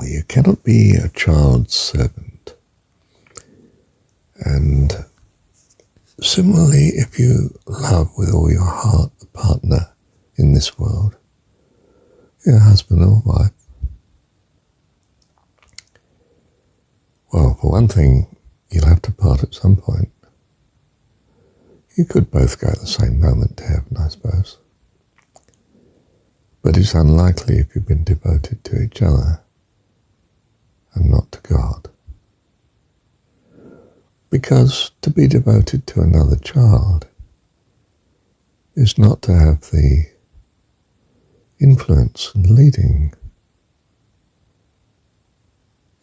you cannot be a child's servant. And similarly, if you love with all your heart the partner in this world, your husband or wife, well, for one thing, you'll have to part at some point. You could both go at the same moment to heaven, I suppose. But it's unlikely if you've been devoted to each other and not to God. Because to be devoted to another child is not to have the influence and leading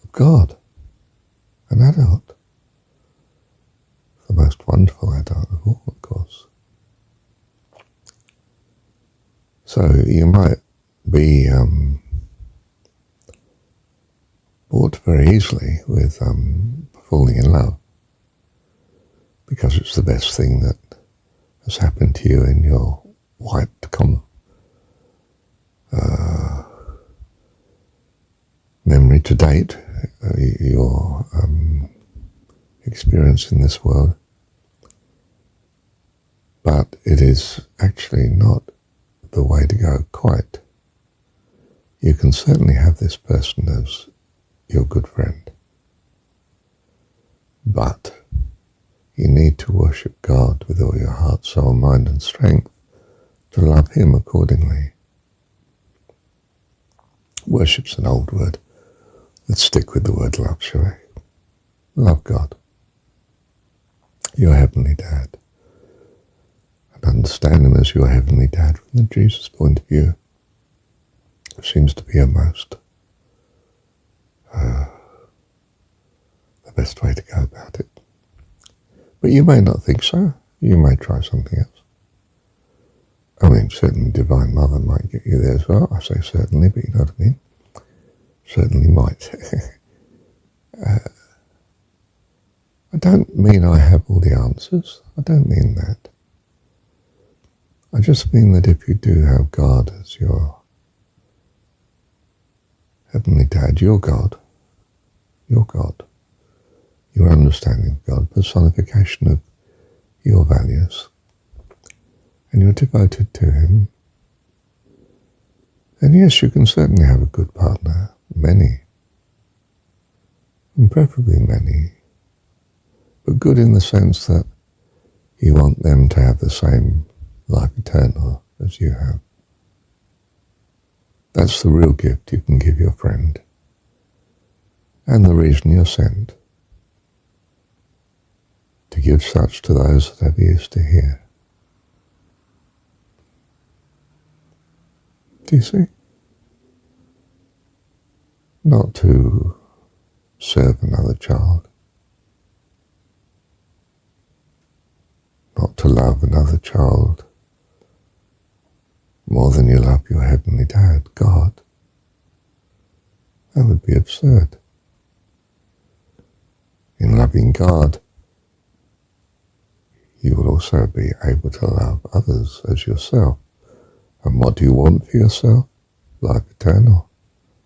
of God, an adult, the most wonderful adult of all, of course. So you might be bored very easily with falling in love because it's the best thing that has happened to you in your memory to date, your experience in this world. But it is actually not the way to go quite. You can certainly have this person as your good friend, but you need to worship God with all your heart, soul, mind and strength to love him accordingly. Worship's an old word. Let's stick with the word love, shall we? Love God, your heavenly dad, and understand him as your heavenly dad from the Jesus point of view. It seems to be the best way to go about it. But you may not think so. You may try something else. I mean, certainly Divine Mother might get you there as well. I say certainly, but you know what I mean. Certainly might. I don't mean I have all the answers. I don't mean that. I just mean that if you do have God as your heavenly dad, your God, your understanding of God, personification of your values, and you're devoted to him, then yes, you can certainly have a good partner, many, and preferably many, but good in the sense that you want them to have the same life eternal as you have. That's the real gift you can give your friend, and the reason you're sent, to give such to those that have ears to hear. Do you see? Not to serve another child, not to love another child more than you love your heavenly dad, God. That would be absurd. In loving God, you will also be able to love others as yourself. And what do you want for yourself? Life eternal.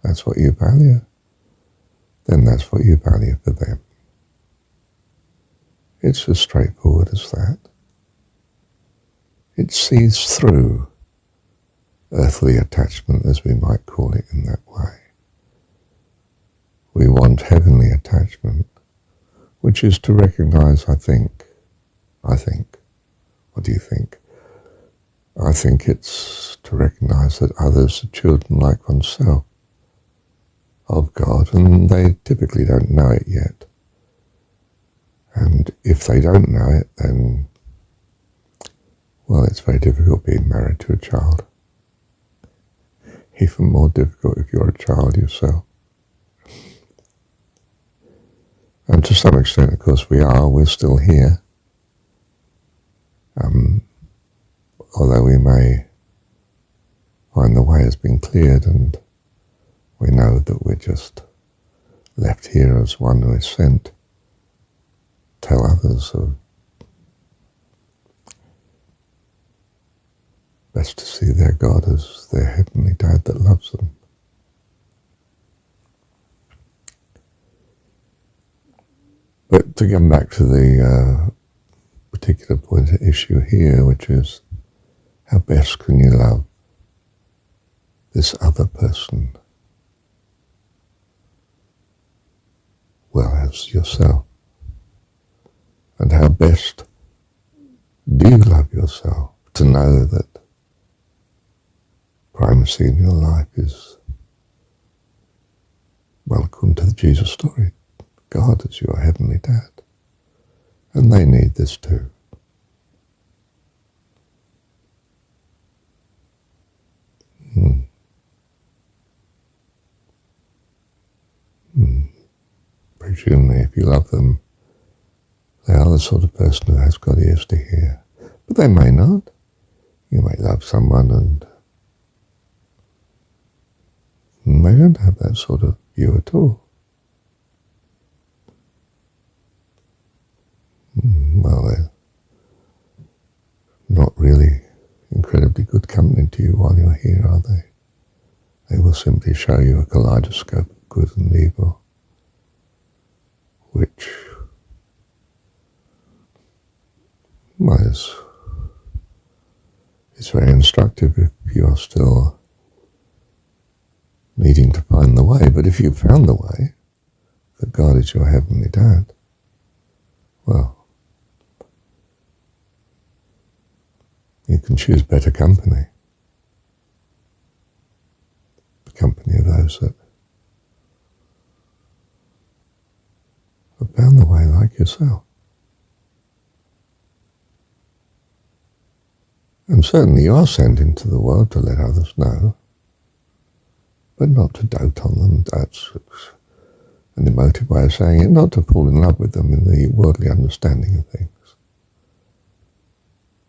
That's what you value. Then that's what you value for them. It's as straightforward as that. It sees through earthly attachment, as we might call it, in that way. We want heavenly attachment, which is to recognize, I think, what do you think? I think it's to recognize that others are children like oneself of God, and they typically don't know it yet. And if they don't know it, then, well, it's very difficult being married to a child. Even more difficult if you're a child yourself. And to some extent, of course, we're still here. Although we may find the way has been cleared and we know that we're just left here as one who is sent, tell others of best to see their God as their heavenly dad that loves them. to come back to the particular point at issue here, which is how best can you love this other person well as yourself? And how best do you love yourself to know that primacy in your life is, well, according to the Jesus story, God is your heavenly dad. And they need this too. Presumably, if you love them, they are the sort of person who has got ears to hear. But they may not. You may love someone and they don't have that sort of view at all. Well, they're not really incredibly good company to you while you're here, are they? They will simply show you a kaleidoscope of good and evil, which is very instructive if you are still needing to find the way. But if you've found the way, that God is your heavenly dad, well, you can choose better company. The company of those that have found the way like yourself. And certainly you are sent into the world to let others know, but not to dote on them. That's an emotive way of saying it, not to fall in love with them in the worldly understanding of things.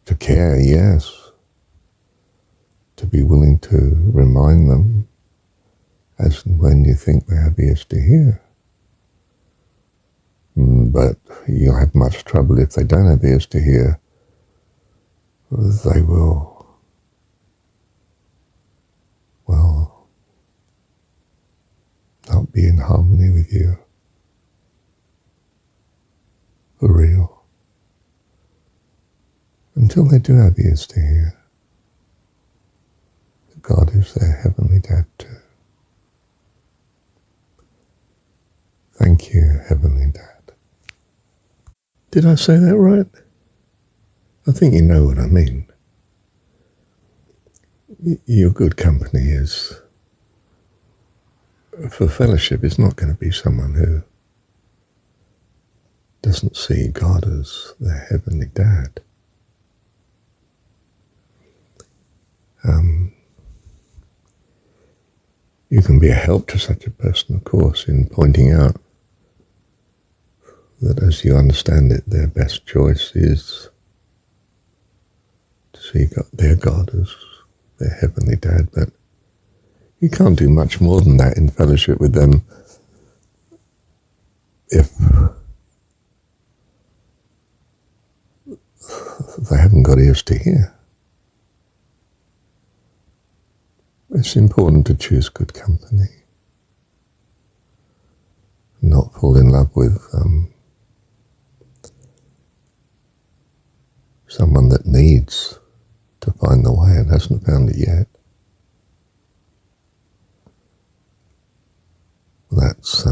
To care, yes. To be willing to remind them as and when you think they have ears to hear. But you'll have much trouble if they don't have ears to hear. They will, well, not be in harmony with you. For real. Until they do have ears to hear. God is their heavenly dad too. Thank you, heavenly dad. Did I say that right? I think you know what I mean. Your good company is, for fellowship, is not going to be someone who doesn't see God as their heavenly dad. You can be a help to such a person, of course, in pointing out that as you understand it, their best choice is to see their God as their heavenly dad, but you can't do much more than that in fellowship with them if they haven't got ears to hear. It's important to choose good company, not fall in love with someone that needs to find the way and hasn't found it yet. That's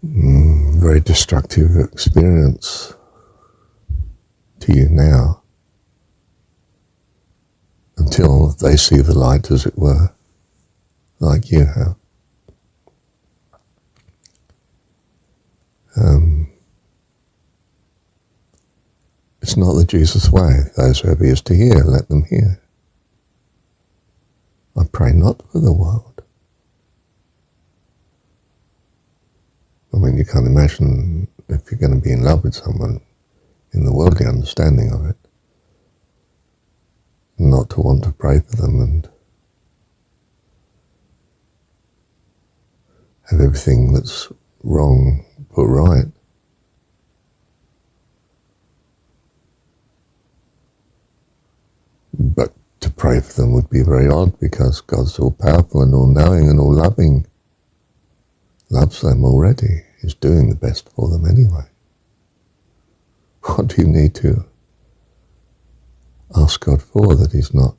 very destructive experience to you now, until they see the light, as it were, like you have. It's not the Jesus way. Those who have ears to hear, let them hear. I pray not for the world. I mean, you can't imagine if you're going to be in love with someone in the worldly understanding of it, not to want to pray for them and have everything that's wrong put right. But to pray for them would be very odd, because God's all powerful and all knowing and all loving, loves them already, is doing the best for them anyway. What do you need to ask God for that he's not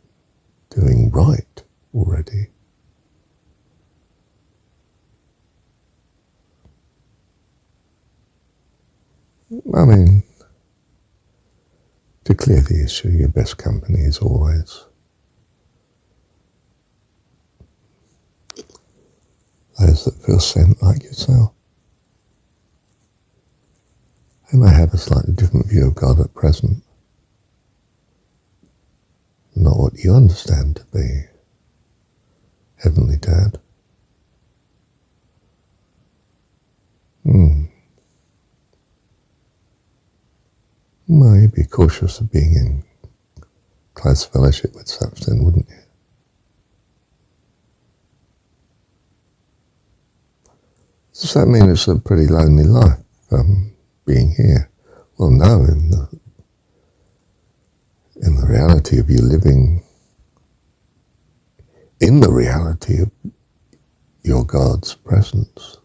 doing right already? I mean, to clear the issue, your best company is always those that feel sent like yourself. They may have a slightly different view of God at present, not what you understand to be Heavenly Dad. Well, you'd be cautious of being in close fellowship with such then, wouldn't you? Does that mean it's a pretty lonely life, being here? Well, no, in the reality of you living in the reality of your God's presence,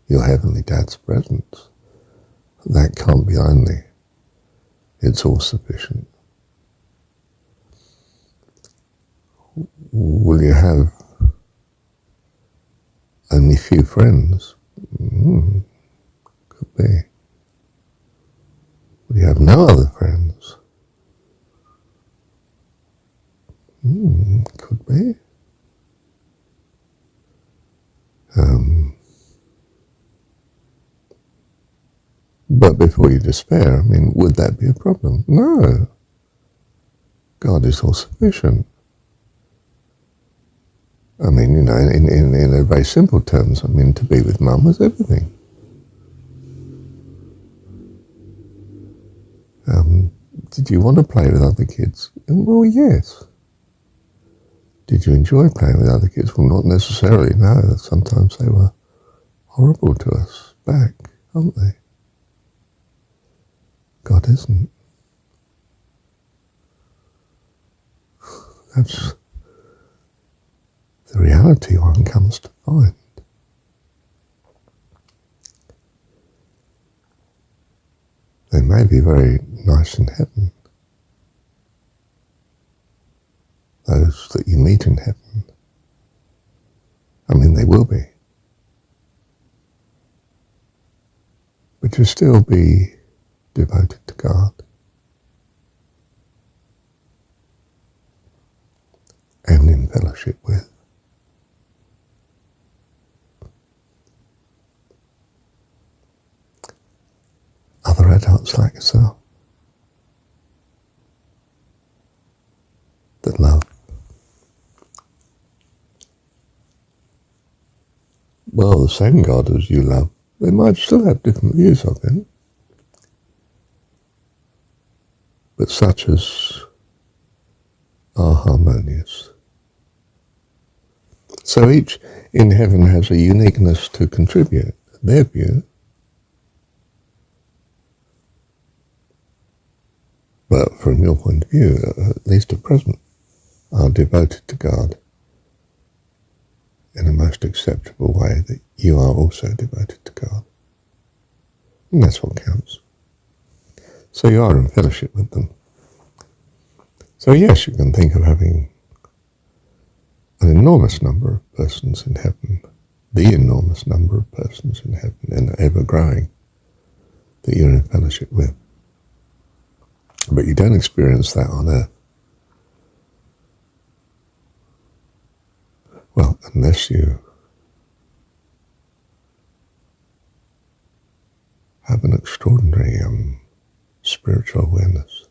your Heavenly Dad's presence, that can't be lonely. It's all sufficient. Will you have only few friends? Could be. Will you have no other friends? Could be. But before you despair, I mean, would that be a problem? No. God is all sufficient. I mean, you know, in a very simple terms, I mean, to be with Mum was everything. Did you want to play with other kids? Well, yes. Did you enjoy playing with other kids? Well, not necessarily, no. Sometimes they were horrible to us back, aren't they? God isn't. That's the reality one comes to find. They may be very nice in heaven, those that you meet in heaven. I mean, they will be. But you'll still be devoted to God. And in fellowship with. Other adults like yourself that love. Well, the same God as you love, they might still have different views of him, but such as are harmonious. So each in heaven has a uniqueness to contribute, their view, but from your point of view, at least at present, are devoted to God in a most acceptable way that you are also devoted to God. And that's what counts. So you are in fellowship with them. So yes, you can think of having an enormous number of persons in heaven, the enormous number of persons in heaven, and ever growing, that you're in fellowship with. But you don't experience that on earth. Well, unless you have an extraordinary spiritual awareness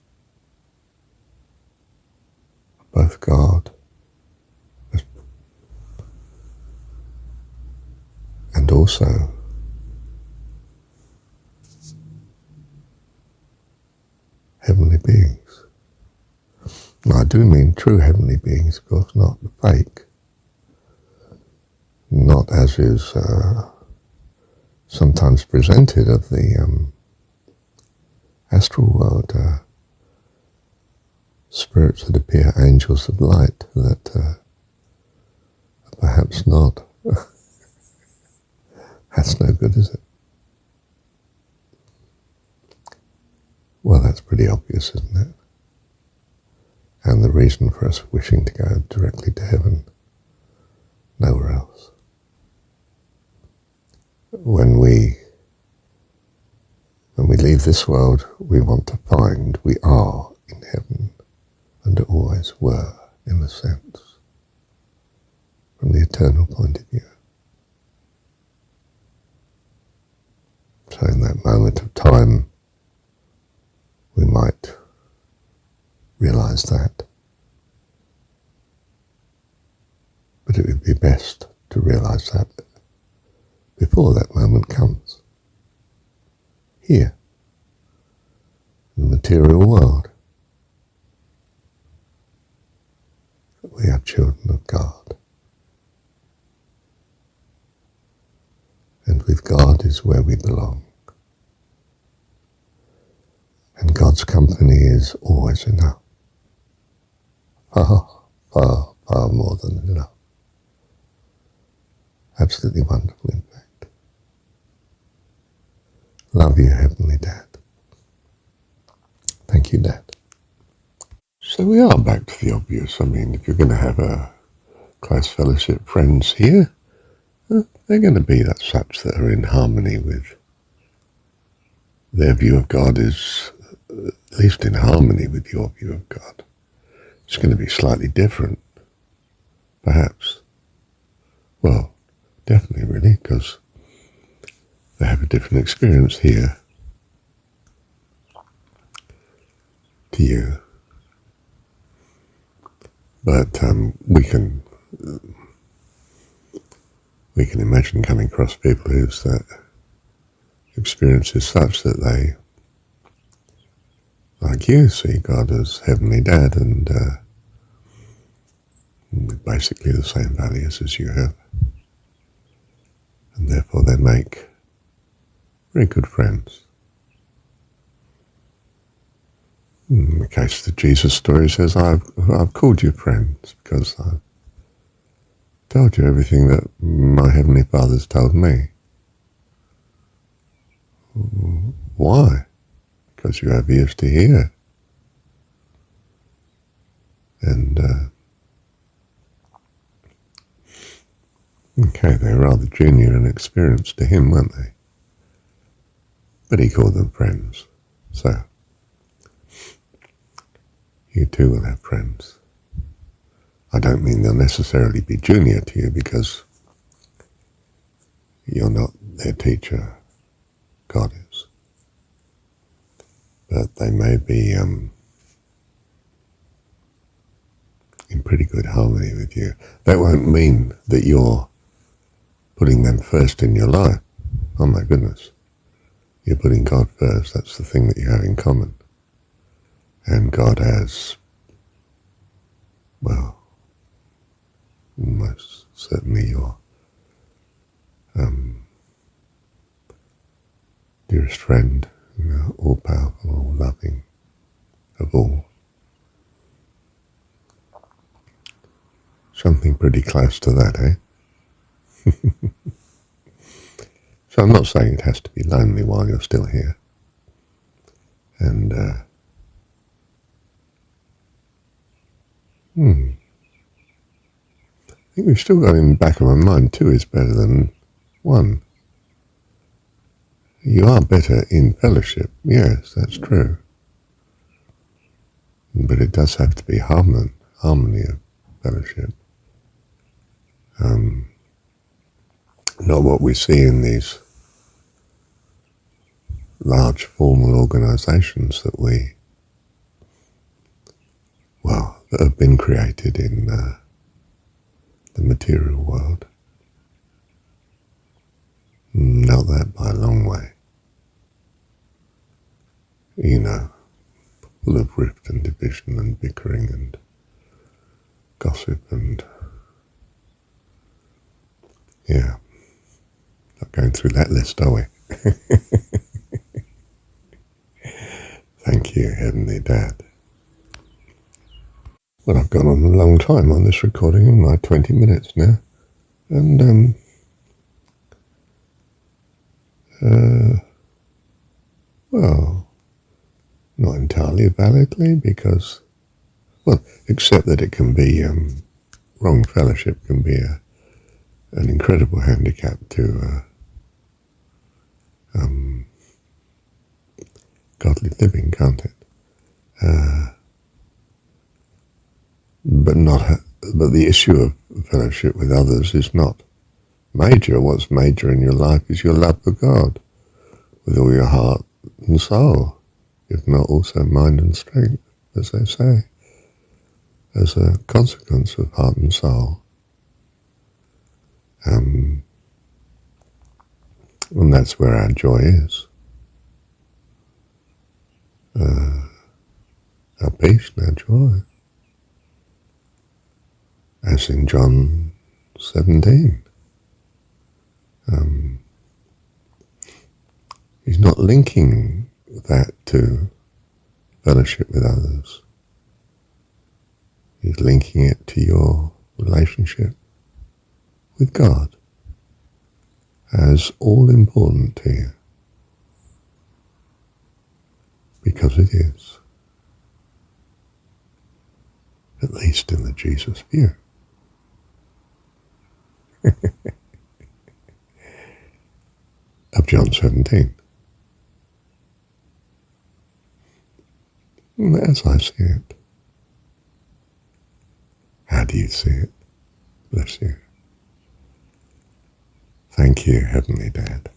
of both God and also heavenly beings. Now, I do mean true heavenly beings, of course, not the fake. Not as is sometimes presented of the astral world, spirits that appear angels of light that are perhaps not reason for us wishing to go directly to heaven, nowhere else. When we leave this world, we want to find we are in heaven, and always were, in a sense, from the eternal point of view. So in that moment of time, we might realize that. But it would be best to realize that before that moment comes. Here, in the material world, we are children of God. And with God is where we belong. And God's company is always enough. Far, far, far more than enough. Absolutely wonderful, in fact. Love you, Heavenly Dad. Thank you, Dad. So we are back to the obvious. I mean, if you're going to have a close fellowship friends here, they're going to be such that are in harmony with their view of God, is at least in harmony with your view of God. It's going to be slightly different, perhaps. Well, definitely, really, because they have a different experience here to you. But we can imagine coming across people whose experience is such that they, like you, see God as Heavenly Dad and with basically the same values as you have. And therefore they make very good friends. In the case of the Jesus story, says, I've called you friends because I've told you everything that my Heavenly Father's told me. Why? Because you have ears to hear. And, okay, they're rather junior in experience to him, weren't they? But he called them friends. So, you too will have friends. I don't mean they'll necessarily be junior to you because you're not their teacher, God is. But they may be in pretty good harmony with you. That won't mean that you're putting them first in your life. Oh my goodness. You're putting God first. That's the thing that you have in common. And God has, well, most certainly your dearest friend, all-powerful, all-loving of all. Something pretty close to that, eh? So I'm not saying it has to be lonely while you're still here. And I think we've still got in the back of my mind, two is better than one. You are better in fellowship, yes, that's true. But it does have to be harmony of fellowship. Not what we see in these large formal organizations that have been created in the material world. Not that by a long way. Full of rift and division and bickering and gossip and not going through that list, are we? Thank you, Heavenly Dad. Well, I've gone on a long time on this recording, like 20 minutes now, and well, not entirely validly, because, Well, except that it can be, wrong fellowship can be an incredible handicap to godly living, can't it? But the issue of fellowship with others is not major. What's major in your life is your love for God with all your heart and soul, if not also mind and strength, as they say, as a consequence of heart and soul. And that's where our joy is. Our peace and our joy. As in John 17. He's not linking that to fellowship with others. He's linking it to your relationship with God as all important to you. Because it is. At least in the Jesus view. Of John 17. As I see it. How do you see it? Bless you. Thank you, Heavenly Dad.